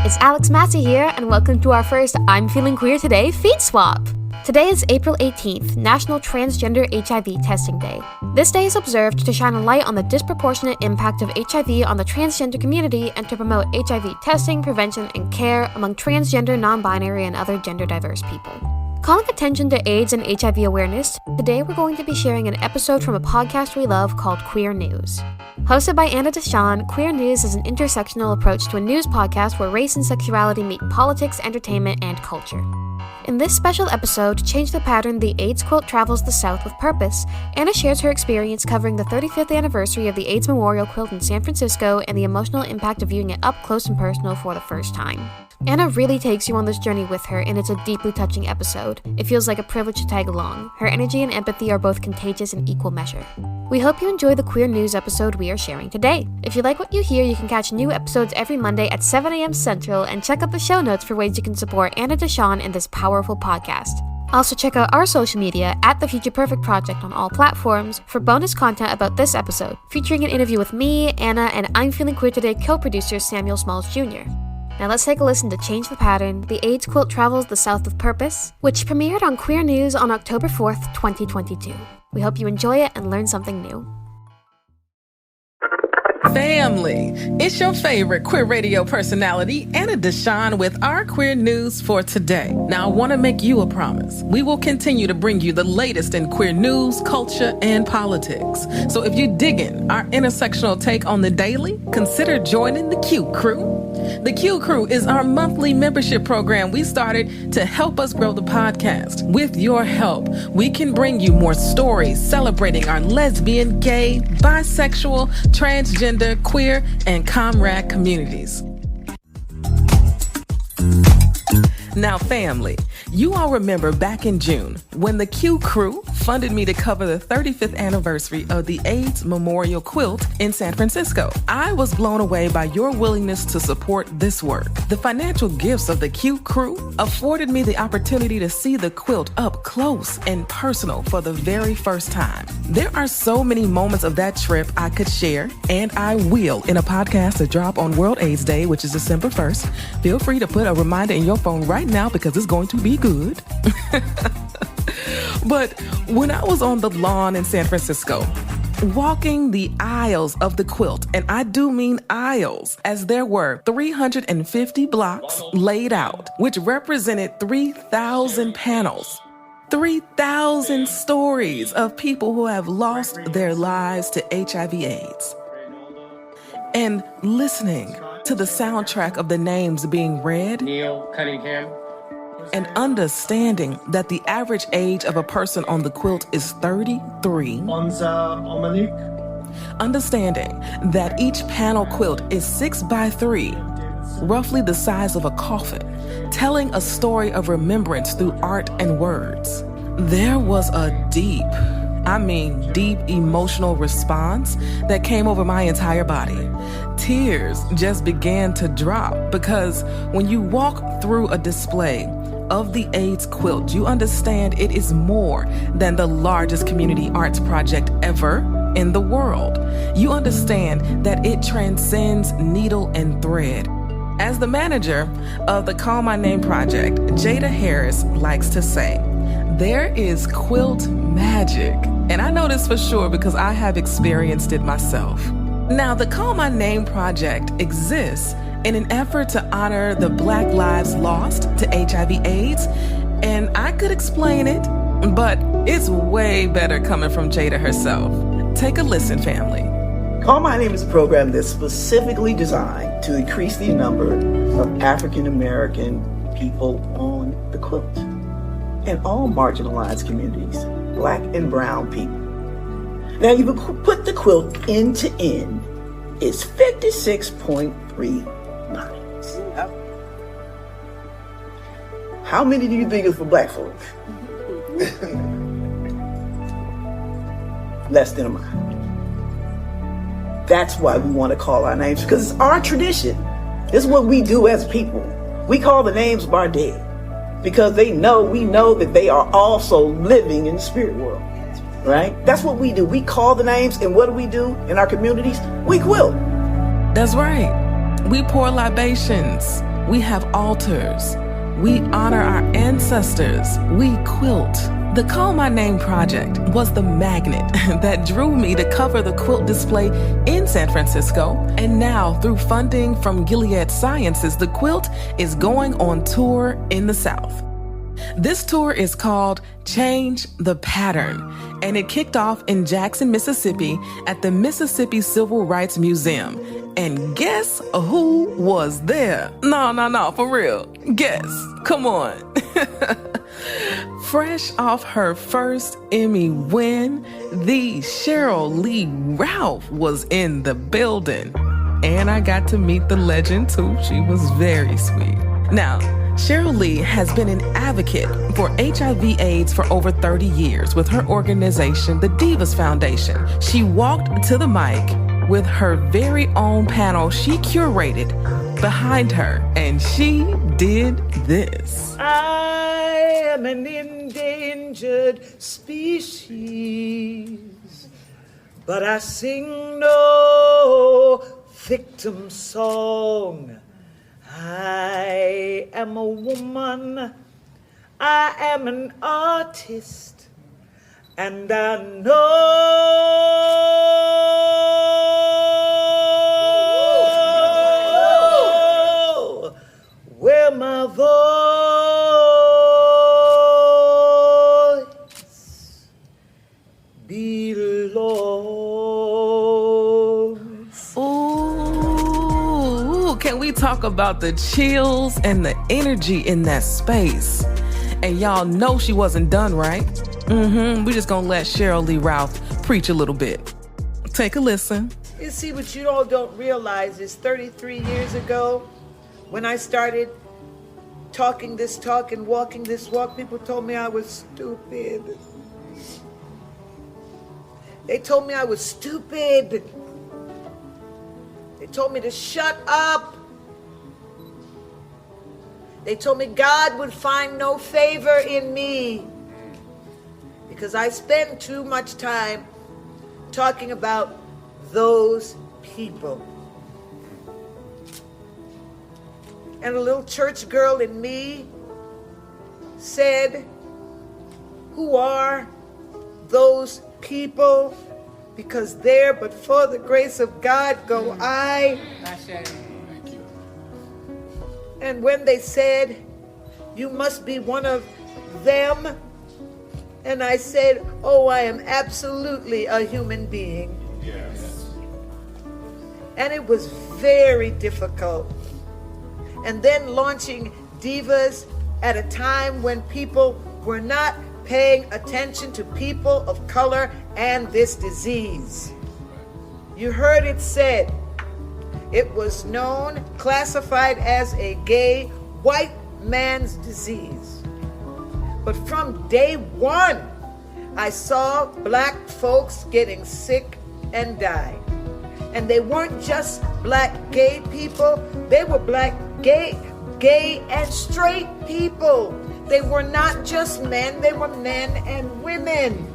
It's Masse here, and welcome to our first I'm Feeling Queer Today feed swap. Today is April 18th, National Transgender HIV Testing Day. This day is observed to shine a light on the disproportionate impact of HIV on the transgender community and to promote HIV testing, prevention, and care among transgender, non-binary, and other gender-diverse people. Calling attention to AIDS and HIV awareness, today we're going to be sharing an episode from a podcast we love called Queer News. Hosted by Anna DeShawn, Queer News is an intersectional approach to a news podcast where race and sexuality meet politics, entertainment, and culture. In this special episode, to change the pattern, the AIDS Quilt travels the South with purpose. Anna shares her experience covering the 35th anniversary of the AIDS Memorial Quilt in San Francisco and the emotional impact of viewing it up close and personal for the first time. Anna really takes you on this journey with her, and it's a deeply touching episode. It feels like a privilege to tag along. Her energy and empathy are both contagious in equal measure. We hope you enjoy the Queer News episode we are sharing today. If you like what you hear, you can catch new episodes every Monday at 7 a.m. Central, and check out the show notes for ways you can support Anna DeShawn and this powerful podcast. Also check out our social media at The Future Perfect Project on all platforms for bonus content about this episode, featuring an interview with me, Anna, and I'm Feeling Queer Today co-producer Samuel Smalls Jr. Now let's take a listen to Change the Pattern, the AIDS Quilt Travels the South with Purpose, which premiered on Queer News on October 4th, 2022. We hope you enjoy it and learn something new. Family, it's your favorite queer radio personality, Anna DeShawn, with our queer news for today. Now, I want to make you a promise. We will continue to bring you the latest in queer news, culture, and politics. So if you're digging our intersectional take on the daily, consider joining the Q Crew. The Q Crew is our monthly membership program we started to help us grow the podcast. With your help, we can bring you more stories celebrating our lesbian, gay, bisexual, transgender, queer, and comrade communities. Now, family, you all remember back in June when the Q Crew funded me to cover the 35th anniversary of the AIDS Memorial Quilt in San Francisco. I was blown away by your willingness to support this work. The financial gifts of the Q Crew afforded me the opportunity to see the quilt up close and personal for the very first time. There are so many moments of that trip I could share, and I will in a podcast to drop on World AIDS Day, which is December 1st. Feel free to put a reminder in your phone right now because it's going to be good. But when I was on the lawn in San Francisco, walking the aisles of the quilt, and I do mean aisles, as there were 350 blocks laid out, which represented 3,000 panels, 3,000 stories of people who have lost their lives to HIV/AIDS. And listening to the soundtrack of the names being read, Neil Cunningham, and understanding that the average age of a person on the quilt is 33, Onza Omalik, understanding that each panel quilt is 6 by 3, roughly the size of a coffin, telling a story of remembrance through art and words. There was a deep emotional response that came over my entire body. Tears just began to drop because when you walk through a display of the AIDS quilt, you understand it is more than the largest community arts project ever in the world. You understand that it transcends needle and thread. As the manager of the Call My Name project, Jada Harris likes to say, there is quilt magic. And I know this for sure because I have experienced it myself. Now, the Call My Name project exists in an effort to honor the Black lives lost to HIV/AIDS, and I could explain it, but it's way better coming from Jada herself. Take a listen, family. Call My Name is a program that's specifically designed to increase the number of African American people on the quilt and all marginalized communities, Black and brown people. Now, you put the quilt end to end, it's 56.3 miles. How many do you think is for Black folk? Less than a mile. That's why we want to call our names, because it's our tradition. This is what we do as people. We call the names of our dead because we know that they are also living in the spirit world, right? That's what we do. We call the names, and what do we do in our communities? We quilt. That's right. We pour libations. We have altars. We honor our ancestors. We quilt. The Call My Name project was the magnet that drew me to cover the quilt display in San Francisco. And now, through funding from Gilead Sciences, the quilt is going on tour in the South. This tour is called Change the Pattern, and it kicked off in Jackson, Mississippi at the Mississippi Civil Rights Museum. And guess who was there? No, for real. Guess. Come on. Fresh off her first Emmy win, the Cheryl Lee Ralph was in the building. And I got to meet the legend too. She was very sweet. Now, Cheryl Lee has been an advocate for HIV/AIDS for over 30 years with her organization, the Divas Foundation. She walked to the mic with her very own panel she curated behind her, and she did this. I am an endangered species, but I sing no victim song. I am a woman, I am an artist, and I know where my voice belongs. Ooh, can we talk about the chills and the energy in that space? And y'all know she wasn't done, right? We're just gonna let Cheryl Lee Ralph preach a little bit. Take a listen. You see, what you all don't realize is 33 years ago, when I started talking this talk and walking this walk, people told me I was stupid. They told me I was stupid. They told me to shut up. They told me God would find no favor in me because I spend too much time talking about those people. And a little church girl in me said, who are those people? Because there, but for the grace of God, go I. And when they said, you must be one of them, and I said, oh, I am absolutely a human being. Yes. And it was very difficult. And then launching Divas at a time when people were not paying attention to people of color and this disease. You heard it said, it was known, classified as a gay white man's disease. But from day one, I saw black folks getting sick and dying. And they weren't just black gay people, they were black gay and straight people. They were not just men, they were men and women.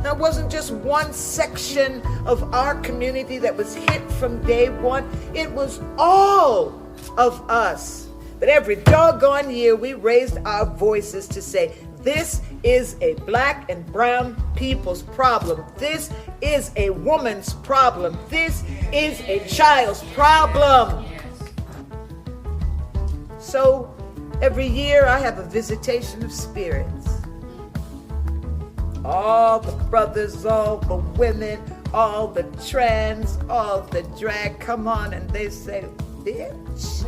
Now, it wasn't just one section of our community that was hit from day one. It was all of us. But every doggone year, we raised our voices to say, this is a black and brown people's problem. This is a woman's problem. This is a child's problem. So every year I have a visitation of spirits. All the brothers, all the women, all the trans, all the drag come on and they say, bitch.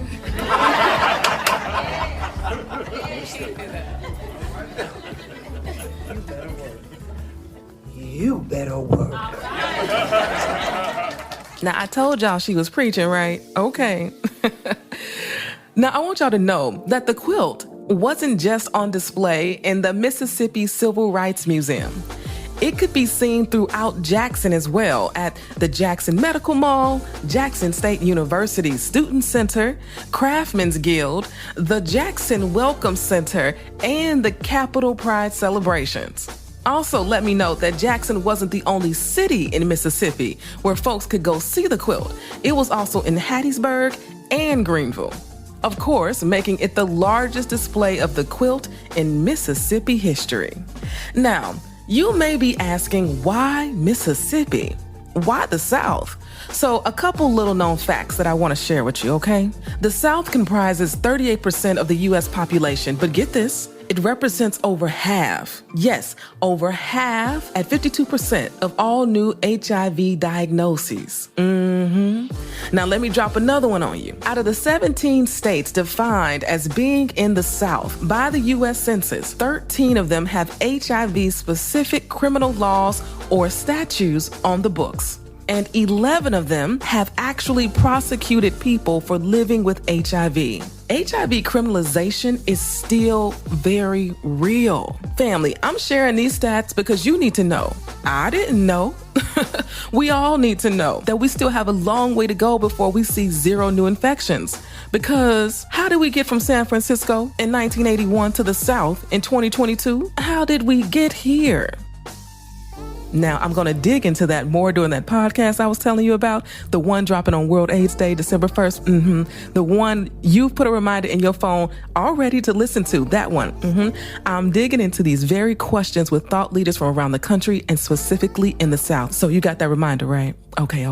You better work. Now, I told y'all she was preaching, right? Okay. Now, I want y'all to know that the quilt wasn't just on display in the Mississippi Civil Rights Museum. It could be seen throughout Jackson as well at the Jackson Medical Mall, Jackson State University Student Center, Craftsman's Guild, the Jackson Welcome Center, and the Capitol Pride celebrations. Also, let me note that Jackson wasn't the only city in Mississippi where folks could go see the quilt. It was also in Hattiesburg and Greenville. of course, making it the largest display of the quilt in Mississippi history. Now, you may be asking, why Mississippi? Why the South? So a couple little known facts that I want to share with you, okay? The South comprises 38% of the U.S. population, but get this, it represents over half, yes, over half at 52% of all new HIV diagnoses. Now let me drop another one on you. Out of the 17 states defined as being in the South by the U.S. Census, 13 of them have HIV-specific criminal laws or statutes on the books. And 11 of them have actually prosecuted people for living with HIV. HIV criminalization is still very real. Family, I'm sharing these stats because you need to know. I didn't know. We all need to know that we still have a long way to go before we see zero new infections. Because how did we get from San Francisco in 1981 to the South in 2022? How did we get here? Now, I'm going to dig into that more during that podcast I was telling you about, the one dropping on World AIDS Day, December 1st. The one you've put a reminder in your phone already to listen to, that one. I'm digging into these very questions with thought leaders from around the country and specifically in the South. So you got that reminder, right? Okay.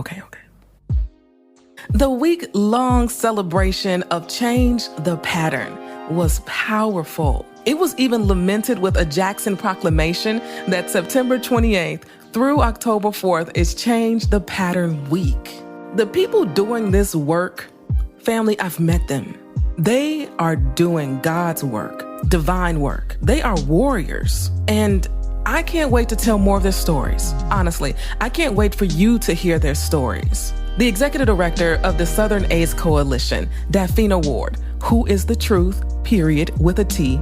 The week-long celebration of Change the Pattern was powerful. It was even lamented with a Jackson proclamation that September 28th through October 4th is Change the Pattern Week. The people doing this work, family, I've met them. They are doing God's work, divine work. They are warriors. And I can't wait to tell more of their stories. Honestly, I can't wait for you to hear their stories. The executive director of the Southern AIDS Coalition, Dafina Ward, who is the truth, period, with a T,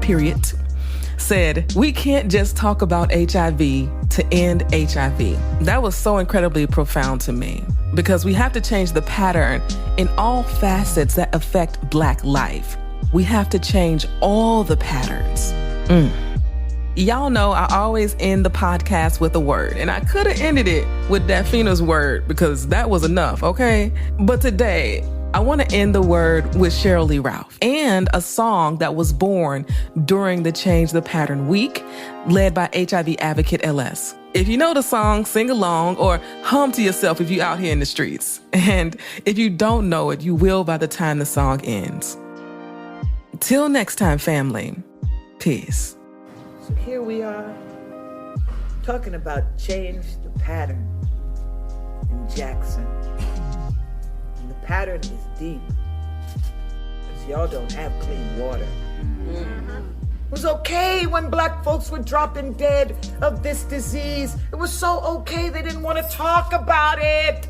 period, said, we can't just talk about HIV to end HIV. That was so incredibly profound to me because we have to change the pattern in all facets that affect Black life. We have to change all the patterns. Y'all know I always end the podcast with a word, and I could have ended it with Dafina's word because that was enough, okay? But today, I want to end the word with Cheryl Lee Ralph and a song that was born during the Change the Pattern Week, led by HIV advocate LS. If you know the song, sing along or hum to yourself if you're out here in the streets. And if you don't know it, you will by the time the song ends. Till next time, family. Peace. So here we are, talking about Change the Pattern in Jackson. And the pattern is deep, because y'all don't have clean water. It was okay when Black folks were dropping dead of this disease. It was so okay they didn't want to talk about it.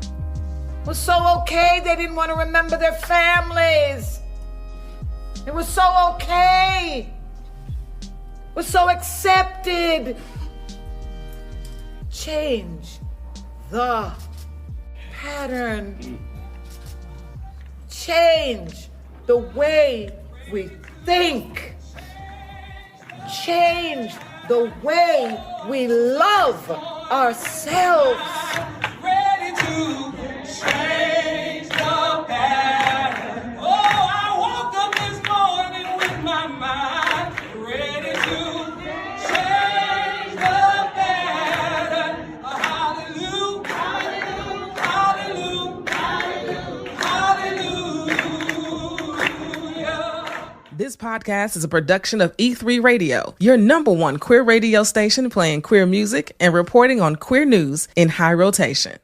It was so okay they didn't want to remember their families. It was so okay. Was so accepted. Change the pattern. Change the way we think. Change the way we love ourselves. Ready to change the pattern. Oh, I woke up this morning with my mind. This podcast is a production of E3 Radio, your #1 queer radio station playing queer music and reporting on queer news in high rotation.